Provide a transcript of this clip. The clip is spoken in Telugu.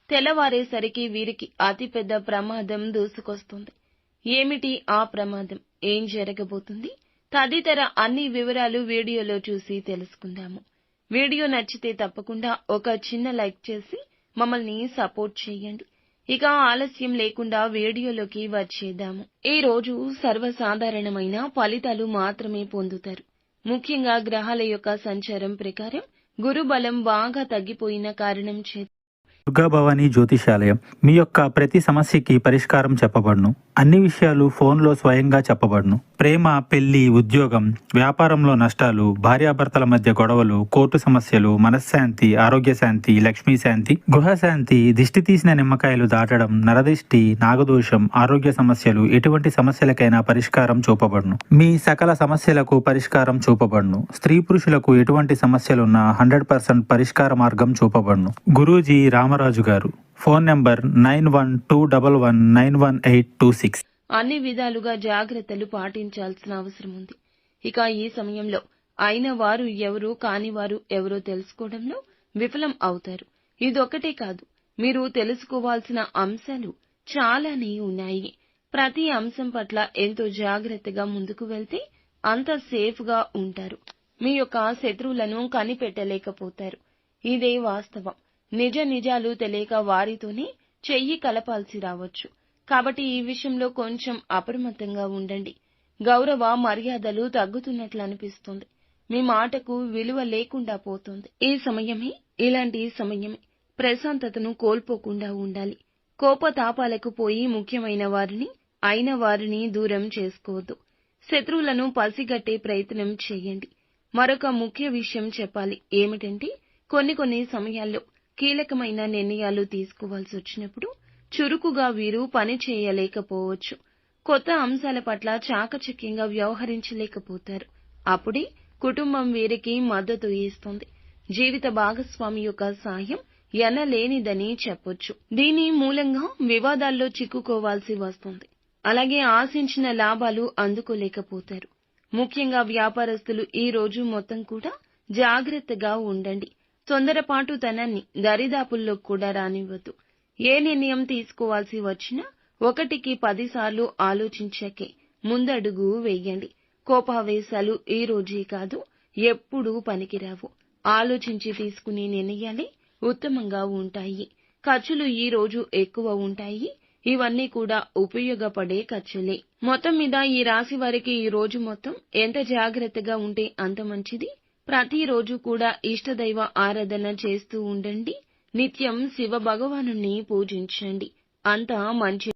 తెల్లవారేసరికి వీరికి అతిపెద్ద ప్రమాదం దూసుకొస్తుంది. ఏమిటి ఆ ప్రమాదం, ఏం జరగబోతుంది తదితర అన్ని వివరాలు వీడియోలో చూసి తెలుసుకుందాము. వీడియో నచ్చితే తప్పకుండా ఒక చిన్న లైక్ చేసి మమ్మల్ని సపోర్ట్ చేయండి. ఇక ఆలస్యం లేకుండా వీడియోలోకి వచ్చేద్దాము. ఈ రోజు సర్వసాధారణమైన ఫలితాలు మాత్రమే పొందుతారు. ముఖ్యంగా గ్రహాల యొక్క సంచారం ప్రకారం గురుబలం బాగా తగ్గిపోయిన కారణం చేత దుర్గాభవాని జ్యోతిషాలయం మీ యొక్క ప్రతి సమస్యకి పరిష్కారం చెప్పబడును. అన్ని విషయాలు ఫోన్లో స్వయంగా చెప్పబడును. ప్రేమ, పెళ్లి, ఉద్యోగం, వ్యాపారంలో నష్టాలు, భార్యాభర్తల మధ్య గొడవలు, కోర్టు సమస్యలు, మనశ్శాంతి, ఆరోగ్య శాంతి, లక్ష్మీ శాంతి, గృహశాంతి, దిష్టి తీసిన నిమ్మకాయలు దాటడం, నరదిష్టి, నాగదోషం, ఆరోగ్య సమస్యలు, ఎటువంటి సమస్యలకైనా పరిష్కారం చూపబడును. మీ సకల సమస్యలకు పరిష్కారం చూపబడును. స్త్రీ పురుషులకు ఎటువంటి సమస్యలున్నా 100% పరిష్కార మార్గం చూపబడును. గురూజీ రామరాజు గారు. Phone number 9121191826. అన్ని విధాలుగా జాగ్రత్తలు పాటించాల్సిన అవసరం ఉంది. ఇక ఈ సమయంలో అయిన వారు ఎవరు, కాని వారు ఎవరో తెలుసుకోవడంలో విఫలం అవుతారు. ఇదొక్కటే కాదు, మీరు తెలుసుకోవాల్సిన అంశాలు చాలానే ఉన్నాయి. ప్రతి అంశం పట్ల ఎంతో జాగ్రత్తగా ముందుకు వెళ్తే అంత సేఫ్గా ఉంటారు. మీ యొక్క శత్రువులను కనిపెట్టలేకపోతారు. ఇదే వాస్తవం. నిజాలు తెలియక వారితోనే చెయ్యి కలపాల్సి రావచ్చు. కాబట్టి ఈ విషయంలో కొంచెం అప్రమత్తంగా ఉండండి. గౌరవ మర్యాదలు తగ్గుతున్నట్లు అనిపిస్తుంది. మీ మాటకు విలువ లేకుండా పోతుంది. ఇలాంటి సమయమే ప్రశాంతతను కోల్పోకుండా ఉండాలి. కోపతాపాలకు పోయి ముఖ్యమైన వారిని, అయిన వారిని దూరం చేసుకోవద్దు. శత్రువులను పసిగట్టే ప్రయత్నం చేయండి. మరొక ముఖ్య విషయం చెప్పాలి. ఏమిటంటే కొన్ని సమయాల్లో కీలకమైన నిర్ణయాలు తీసుకోవాల్సి వచ్చినప్పుడు చురుకుగా వీరు పని చేయలేకపోవచ్చు. కొత్త అంశాల పట్ల చాకచక్యంగా వ్యవహరించలేకపోతారు. అప్పుడే కుటుంబం వీరికి మద్దతు ఇస్తుంది. జీవిత భాగస్వామి యొక్క సాయం ఎనలేనిదని చెప్పొచ్చు. దీని మూలంగా వివాదాల్లో చిక్కుకోవాల్సి వస్తుంది. అలాగే ఆశించిన లాభాలు అందుకోలేకపోతారు. ముఖ్యంగా వ్యాపారస్తులు ఈ రోజు మొత్తం కూడా జాగ్రత్తగా ఉండండి. తొందరపాటుతనాన్ని దరిదాపుల్లో కూడా రానివ్వద్దు. ఏ నిర్ణయం తీసుకోవాల్సి వచ్చినా 1కి 10 సార్లు ఆలోచించాకే ముందడుగు వేయండి. కోపావేశాలు ఈ రోజే కాదు, ఎప్పుడూ పనికిరావు. ఆలోచించి తీసుకునే నిర్ణయాలే ఉత్తమంగా ఉంటాయి. ఖర్చులు ఈ రోజు ఎక్కువ ఉంటాయి. ఇవన్నీ కూడా ఉపయోగపడే ఖర్చులే. మొత్తం మీద ఈ రాశి వారికి ఈ రోజు మొత్తం ఎంత జాగ్రత్తగా ఉంటే అంత మంచిది. ప్రతిరోజు కూడా ఇష్టదైవ ఆరాధన చేస్తూ ఉండండి. నిత్యం శివ భగవానుని పూజించండి. అంతా మంచి